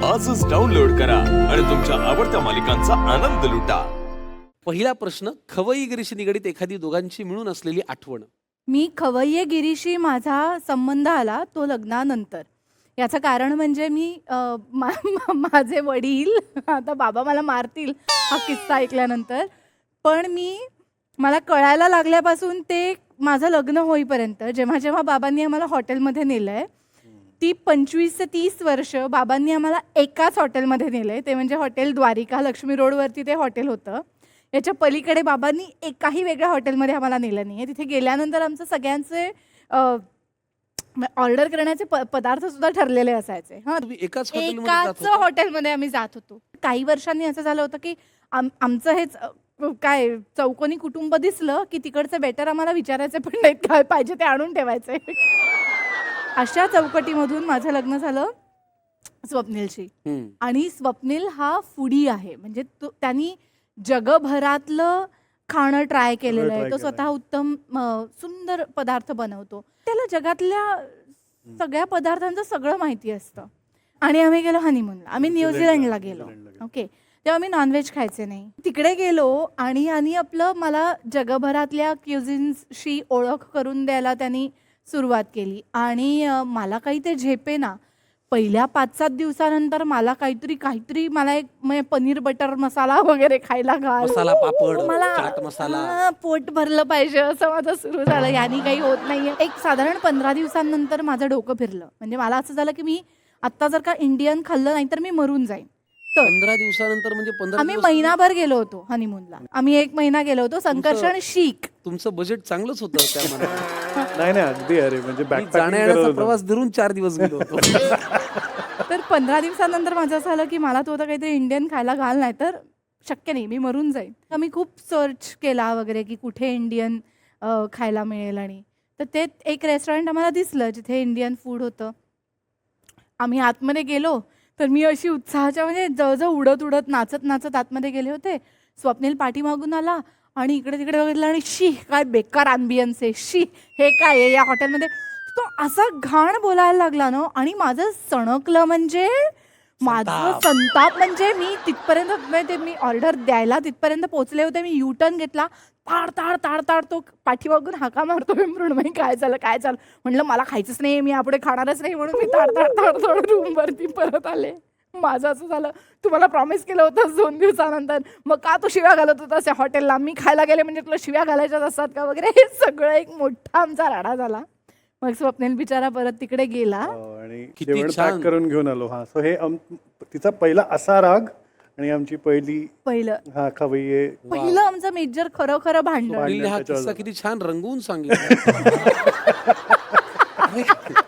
आजच डाउनलोड करा आणि तुमच्या आवडत्या मालिकांचा आनंद लुटा. पहिला प्रश्न, खवईगिरीशी निगडीत एखादी दोघांची मिळून असलेली आठवण. मी खवय्येगिरीशी माझा संबंध आला तो लग्नानंतर. याचं कारण म्हणजे माझे वडील, आता बाबा मला मारतील हा किस्सा ऐकल्यानंतर, पण मला कळायला लागल्यापासून ते माझं लग्न होईपर्यंत जेव्हा जेव्हा बाबांनी आम्हाला हॉटेलमध्ये नेलंय, ती 25 ते 30 वर्ष बाबांनी आम्हाला एकाच हॉटेलमध्ये नेलंय. ते म्हणजे हॉटेल द्वारिका, लक्ष्मी रोडवरती ते हॉटेल होतं. याच्या पलीकडे बाबांनी एकाही वेगळ्या हॉटेलमध्ये आम्हाला नेलं नाही आहे. तिथे गेल्यानंतर आमचं सगळ्यांचे ऑर्डर करण्याचे पदार्थ सुद्धा ठरलेले असायचे. हां, एकाच एकाच हॉटेलमध्ये आम्ही जात होतो. काही वर्षांनी असं झालं होतं की आमचं हेच काय चौकोनी कुटुंब दिसलं की तिकडचे बेटर आम्हाला विचारायचे पण नाहीत, काय पाहिजे ते आणून ठेवायचे. अशा चौकटीमधून माझं लग्न झालं स्वप्नीलशी. आणि स्वप्नील हा फूडी आहे, म्हणजे त्यांनी जगभरातलं खाणं ट्राय केलेलं आहे. तो स्वतः उत्तम सुंदर पदार्थ बनवतो. त्याला जगातल्या सगळ्या पदार्थांचं सगळं माहिती असतं. आणि आम्ही गेलो हनीमूनला. आम्ही न्यूझीलंडला गेलो. ओके, तेव्हा आम्ही नॉनव्हेज खायचे नाही. तिकडे गेलो आणि आपलं मला जगभरातल्या क्युझिन्सशी ओळख करून द्यायला त्यांनी सुरुवात केली. आणि मला काही ते झेपे ना. पहिल्या 5-7 दिवसानंतर मला काहीतरी मला एक पनीर बटर मसाला वगैरे खायला घाल, मसाला पापड, मला चाट मसाला, पोट भरलं पाहिजे असं माझं सुरू झालं. यानी काही होत नाहीये. एक साधारण 15 दिवसांनंतर माझं डोकं फिरलं. म्हणजे मला असं झालं की मी आता जर का इंडियन खाल्लं नाही तर मी मरून जाईन. तर 15 दिवसानंतर म्हणजे 15 आम्ही दिवस महिनाभर गेलो होतो हनीमूनला. आम्ही 1 महिना गेलो होतो. संकर्षण शीख. तुमचं बजेट चांगलंच होतं त्या मनात. नाही अगदी. अरे म्हणजे जाण्या येण्याचा प्रवास धरून 4 दिवस गेलो होतो. तर 15 दिवसानंतर माझं असं झालं की मला तो आता काहीतरी इंडियन खायला घाल, नाही तर शक्य नाही, मी मरून जाईन. आम्ही खूप सर्च केला वगैरे की कुठे इंडियन खायला मिळेल. आणि तर ते एक रेस्टॉरंट आम्हाला दिसलं जिथे इंडियन फूड होतं. आम्ही आतमध्ये गेलो तर मी अशी उत्साहाच्या म्हणजे जवळजवळ उडत नाचत आतमध्ये गेले होते. स्वप्नील पाठीमागून आला आणि इकडे तिकडे बघितलं आणि शी काय बेकार अँबियन्स आहे, शी हे काय आहे या हॉटेलमध्ये. तो असा घाण बोलायला लागला ना. आणि माझं सणकलं, म्हणजे माझं संताप, म्हणजे मी तिथपर्यंत म्हणजे मी ऑर्डर द्यायला तिथपर्यंत पोहोचले होते. मी युटर्न घेतला. ताड तो पाठीमागून हाका मारतोय. मृण्मयी काय झालं. म्हटलं मला खायचंच नाही, मी यापुढे खाणारच नाही, म्हणून मी ताड रूमवरती परत आले. माझं असं झालं, तुम्हाला प्रॉमिस केलं होतं 2 दिवसानंतर, मग का तू शिव्या घालत होतास या हॉटेलला, मी खायला गेले म्हणजे तुला शिव्या घालायच्याच असतात का वगैरे. हे सगळं एक मोठा आमचा राडा झाला. मग स्वप्नील बिचारा परत तिकडे गेला आणि जेवण पॅक करून घेऊन आलो. हा, सो हे तिचा पहिला असा राग आणि आमची पहिलं आमचं मेजर खरं भांडण. हा किस्सा किती छान रंगवून सांगितलं.